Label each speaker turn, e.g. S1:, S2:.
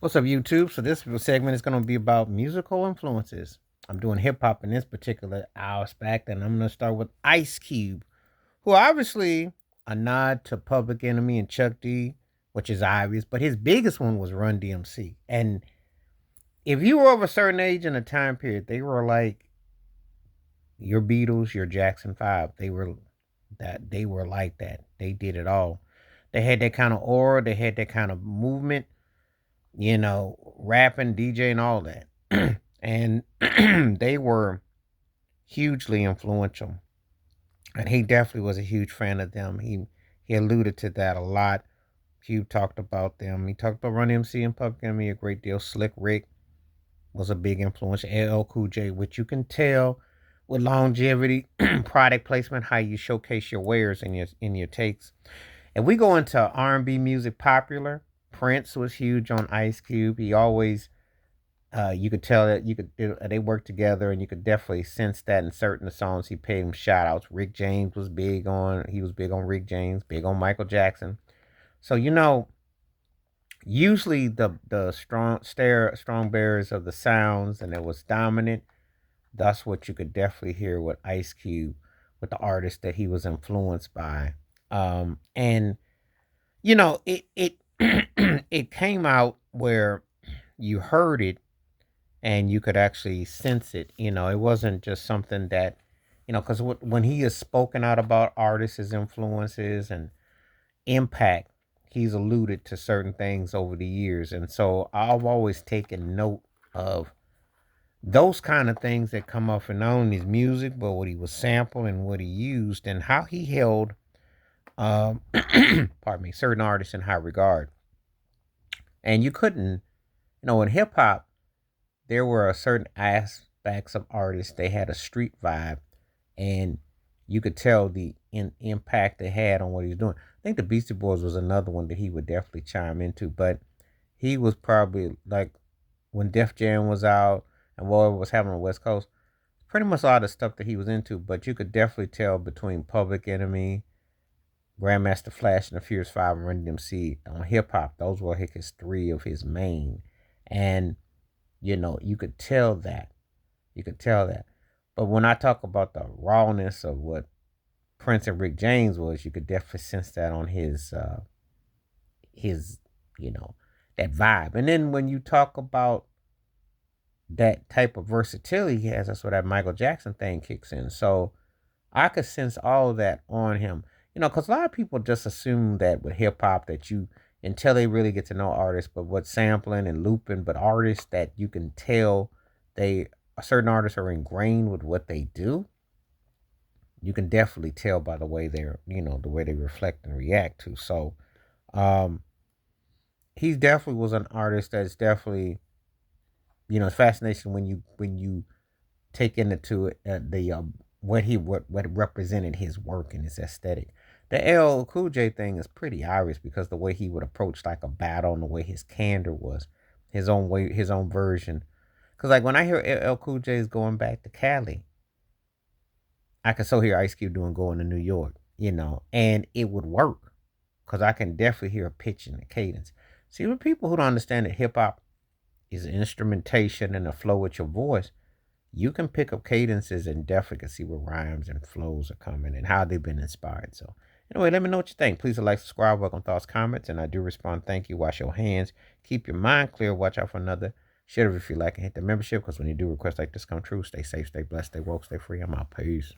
S1: What's up, YouTube? So this segment is going to be about musical influences. I'm doing hip hop in this particular aspect, and I'm going to start with Ice Cube, who obviously a nod to Public Enemy and Chuck D, which is obvious, but his biggest one was Run DMC. And if you were of a certain age in a time period, they were like your Beatles, your Jackson Five. They were like that. They did it all. They had that kind of aura. They had that kind of movement, rapping, DJing, all that. And they were hugely influential. And he definitely was a huge fan of them. He alluded to that a lot. Cube talked about them. He talked about Run MC and Public Enemy a great deal. Slick Rick was a big influence. LL Cool J, which you can tell with longevity, product placement, how you showcase your wares in your takes. If we go into R&B music popular, Prince was huge on Ice Cube. He always, you could tell that they worked together, and you could definitely sense that in certain songs. He paid him shout outs. Rick James was big on. He was big on Rick James, big on Michael Jackson. So usually the strong bearers of the sounds, and it was dominant. That's what you could definitely hear with Ice Cube, with the artists that he was influenced by. And it it came out where you heard it and you could actually sense it. It wasn't just something that, because when he has spoken out about artists, his influences and impact, he's alluded to certain things over the years. And so I've always taken note of those kind of things that come up in not only his music, but what he was sampling, what he used, and how he held, pardon me, certain artists in high regard. And you couldn't, in hip hop, there were certain aspects of artists. They had a street vibe, and you could tell the impact they had on what he was doing. I think the Beastie Boys was another one that he would definitely chime into, but he was probably like when Def Jam was out and what was happening on the West Coast, pretty much a lot of stuff that he was into, but you could definitely tell between Public Enemy, Grandmaster Flash, and the Furious Five, and Run DMC on hip hop. Those were his three of his main. And you could tell that. You could tell that. But when I talk about the rawness of what Prince and Rick James was, you could definitely sense that on his that vibe. And then when you talk about that type of versatility he has, that's where that Michael Jackson thing kicks in. So I could sense all of that on him. Because a lot of people just assume that with hip hop that you, until they really get to know artists, but what sampling and looping, but artists that you can tell certain artists are ingrained with what they do. You can definitely tell by the way the way they reflect and react to. So, he definitely was an artist that's definitely, it's fascination when you take into it the what represented his work and his aesthetic. The LL Cool J thing is pretty obvious because the way he would approach like a battle and the way his candor was, his own way, his own version. Because like when I hear LL Cool J is going back to Cali, I can so hear Ice Cube doing going to New York, and it would work because I can definitely hear a pitch and a cadence. See, with people who don't understand that hip hop is instrumentation and a flow with your voice, you can pick up cadences and definitely see where rhymes and flows are coming and how they've been inspired. So, anyway, let me know what you think. Please like, subscribe, welcome thoughts, comments, and I do respond. Thank you. Wash your hands. Keep your mind clear. Watch out for another. Share it if you like and hit the membership because when you do requests like this come true, stay safe, stay blessed, stay woke, stay free. I'm out. Peace.